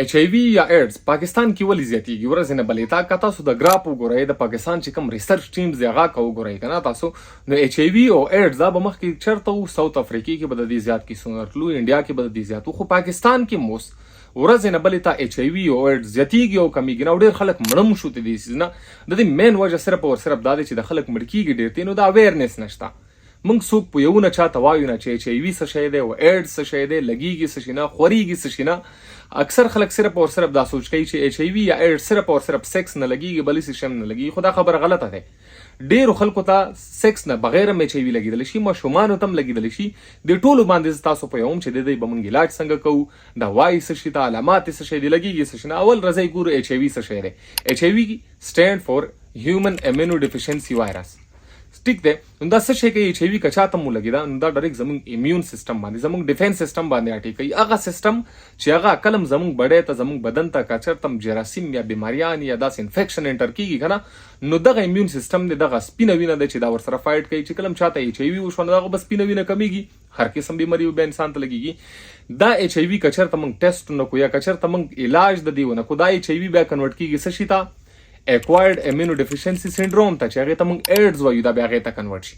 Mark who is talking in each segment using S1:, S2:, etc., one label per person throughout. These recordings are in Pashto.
S1: ایچ ای وی یا ایډز پاکستان کې ولې زیاتېږي ورځې نه بلې تا که تاسو د ګراف وګورئ د پاکستان چې کوم ریسرچ ټیمز دی هغه که وګورئ که نه تاسو نو ایچ ای وی او ایډز دا به مخکې چېرته وو ساوت افریقې کې به د دې زیات کیسونه راتلو انډیا کې به د دې زیات وو خو پاکستان کې موس ورځې نه بلې ته ایچ ای وی او ایډز زیاتېږي او کمیږي نه او ډېر خلک مړه شو د دې سیز نه د دې مین وجه صرف او صرف دا دی چې د خلک مړ کېږي ډېر دی نو د اویرنس نشته موږ څوک پوهیو نه چاته وایو نه چې ایچ ای وي څه شی دی او ایډز څه شی دی لګیږي څه شي نه خورېږي څه شي نه اکثر خلک صرف او صرف دا سوچ کوي چې ایچ ای وي یا ایډز صرف او صرف سیکس نه لګیږي بلې څه شی نه لګیږي خو دا خبره غلطه ده ډېرو خلکو ته سیکس نه بغیر هم ایچ ای وي لګېدلی شي ماشومانو ته هم لګېدلی شي د ټولو باندې زه تاسو پوهوم چې د دې به موږ علاج څنګه کوو د وایي څه شي ته علامات یې څه شی دی لګیږي څه شي نه اول رضی ګورو ایچ ای وي څه شی دی ایچ ای وي سټینډ فور هیومن امیونو ډیفیشنسي وایرس ټیک دی نو دا څه شی کوي ایچ ای وي که چاته مو لګېده نو دا ډایرکټ زموږ امیون سیسټم باندې زموږ ډیفینس سیسټم باندې اټیک کوي هغه سیسټم چې هغه کلم زموږ بډۍ ته زموږ بدن ته که چېرته هم جراثیم یا بیماریان یا داسې انفیکشن انټر کېږي که نه نو دغه امیون سیسټم دی دغه سپینه وینه دی چې دا ورسره فایټ کوي چې کله هم چاته ایچ ای وي وشوه نو دغه به سپینه وینه کمیږي هر قسم بیماري به انسان ته لګېږي دا ایچ ای وي که چېرته موږ ټیسټ ونه کړو یا که چېرته موږ علاج د دې ونه کړو دا ایچ ای وي بیا کنورټ کېږي څه شي ته اکوایرډ امینو ډیفیشنسي سینډروم ته چې هغې ته موږ ایډز وایو دا بیا هغې ته کنورټ شي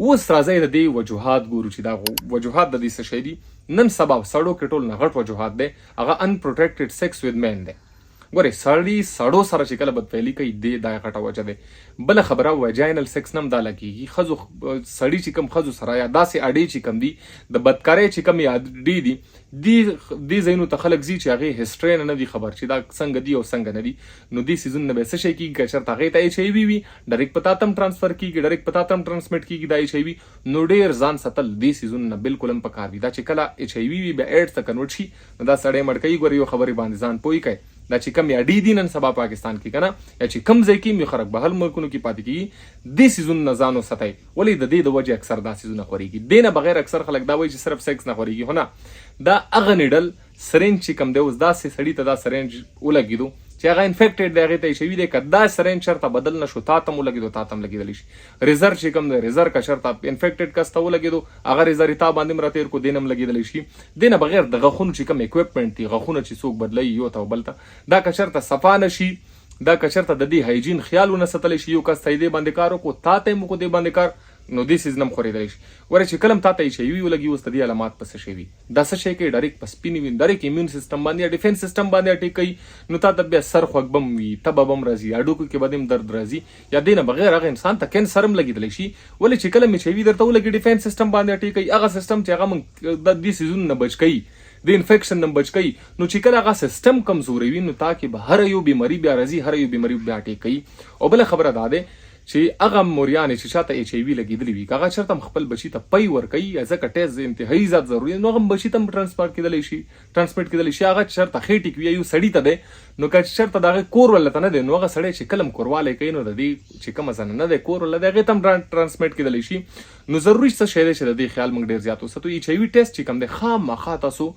S1: اوس راځئ د دې وجوهات ګورو چې دا وجوهات د دې څه شی دي نن سبا سړو کې ټول نه غټ وجوهات دی هغه انپروټیکټډ سیکس ود مین دی ګورئ سړي سړو سره چې کله بدفعلي کوي دې دا غټه وجه دی بله خبره وجاینل سیکس نه هم دا لګېږي ښځو سړي چې کوم ښځو سره یا داسې اډې چې کوم دي د بدکارۍ چې کوم اډې دي دې ځایونو ته خلک ځي چې هغې هسټرۍ نه دي خبر چې دا څنګه دي او څنګه نه دي نو دې سیزون نه به څه شی کېږي که چېرته هغې ته ایچ ای وي وي ډایرکټ په تا ته هم ټرانسفر کېږي ډایرکټ په تا ته هم ټرانسمیټ کېږي دا ایچ ای وي نو ډېر ځان ساتل دې سیزون نه بالکل هم پکار دي دا چې کله ایچ ای وي وي بیا ایډز ته کنورټ شي نو دا سړی مړ کوي ګورې یو خبرې باندې ځان پوه کوي دا چې کم اډې دي نن سبا پاکستان کې که نه یا چې کم ځای کې یو خلک بهر ملکونو کې پاتې کېږي دې سیزون نه ځان وساتئ ولې د دې د وجې اکثر دا سیزونه خورېږي دې نه بغیر اکثر خلک دا وایي چې صرف سیکس نه خورېږي خو نه دا هغه نیډل سرنج چې کوم دی اوس داسې سړي ته دا سرنج ولګېدو چې هغه انفیکټډ دی هغې ته ایچ ای وي دی که دا سرنج چېرته بدل نه شو تا ته هم ولګېدو تا ته هم لګېدلی شي ریزر چې کوم دی ریزر که چېرته انفیکټډ کس ته ولګېدو هغه ریزر یې تا باندې هم راتېر کړو دې نه هم لګېدلی شي دې نه بغیر د غاښونو چې کوم اکوپمنټ دي غاښونه چې څوک بدلوي یو ته او بل ته دا که چېرته صفا نه شي دا که چېرته د دې هایجین خیال ونه ساتلی شي یو کس ته یې دې باندې کار وکړو تا ته یې هم وکړو دې باندې کار نو دې سیز نه هم خورېدلی شي ګوره چې کله هم تا ته ایچ ای وي ولګي اوس د دې علامات په څه شی وي دا څه شی کوي ډایرکټ په سپینې وینې ډایرکټ امیون سیسټم باندې یا ډیفینس سیسټم باندې اټیک کوي نو تا ته بیا سر خوږ به هم وي تبه به هم راځي هډوکو کې به دې هم درد راځي یا دې نه بغیر هغه انسان ته کینسر هم لګېدلی شي ولې چې کله ایچ ای وي درته ولګي ډیفینس سیسټم باندې اټیک کوي هغه سیسټم چې هغه موږ د دې سیزونو نه بچ کوي د انفیکشن نه بچ کوي نو چې کله هغه سیسټم کمزوری وي نو تا کې به هر یو بیماري بیا راځي هر یو بیماري بیا اټیک کوي او بله خبره دا دی چې هغه موریانې چې چاته ایچ ای وي لګېدلي وي که هغه چېرته هم خپل بچي ته پی ورکوي ځکه ټیسټ انتهایي زیات ضروري دی نو هغه هم بچي ته هم ټرانسمیټ کېدلی شي هغه چېرته خېټې کې وي یو سړي ته دی نو که چېرته د هغې کور ولته نه دی نو هغه سړی چې کله هم کوروالی کوي نو د دې چې کومه زنانه دی کور ولله دی هغې ته هم ټرانسمیټ کېدلی شي نو ضروري څه شی دی چې د دې خیال موږ ډېر زیات وساتو ایچ ای وي ټیسټ چې کوم دی خامخا تاسو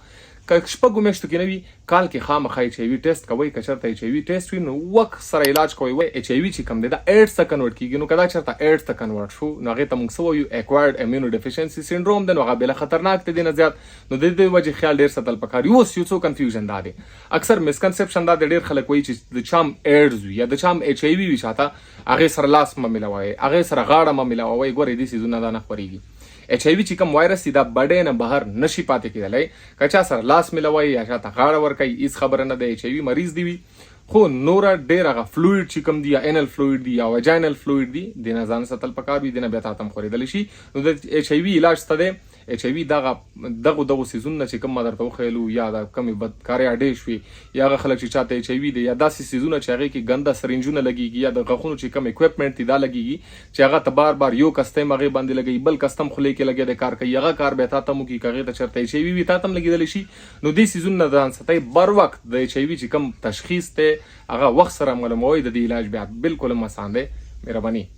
S1: که شپږو میاشتو کې نه وي کال کې خامخا ایچ ای وي ټیسټ کوئ که چېرته ایچ ای وي ټیسټ وي نو وخت سره علاج کوئ وایي ایچ ای وي چې کوم دی دا ایډز ته کنورټ کېږي نو که دا چېرته ایډز ته کنورټ شو نو هغې ته موږ څه وایو اکوایرډ امیونو ډیفیشنسي سینډروم دی نو هغه بېله خطرناک دی دې نه زیات نو د دې وجې خیال ډېر ساتل پکار وي اوس یو څو کنفیوژن دا دی اکثر مسکنسپشن دا دی ډېر خلک وایي چې د چا هم ایډز وي یا د چا هم ایچ ای وي وي شاته هغې سره لاس مه میلاوئ هغې سره غاړه مه میلاوئ ګورئ دې سیزونه دا نه خورېږي ایچ ای وي چې کوم وایرس دی دا بډۍ نه بهر نشي پاتې کېدلی که چا سره لاس میلاوئ یا چاته غاړه ورکوي هېڅ خبره نه ده ایچ ای وي مریض دی وي خو نوره ډېر هغه فلویډ چې کوم دي یا انل فلویډ دي یا وجاینل فلویډ دي دې نه ځان ساتل پکار وي دې نه بیا تا ته هم خورېدلی شي نو د ایچ ای وي علاج څه دی ایچ ای وي دغو سیزونونه چې کوم ما درته وښیلو یا د کمې بدکارۍ اډې شوې یا هغه خلک چې چاته ایچ ای وي دی یا داسې سیزونه چې هغې کې ګنده سرنجونه لګېږي یا د غاښونو چې کوم اکوپمنټ دي دا لګېږي چې هغه ته بار بار یو کس ته هم هغې باندې لګوي بل کس ته هم خولې کې لګیا دی کار کوي هغه کار بیا تا ته هم وکړي که هغې ته چېرته ایچ ای وي وي تا ته هم لګېدلی شي نو دې سیزونه نه ځان ساتئ بر وخت د ایچ ای وي چې کوم تشخیص دی هغه وخت سره معلوموئ د دې علاج بیا بالکل هم اسان دی مهرباني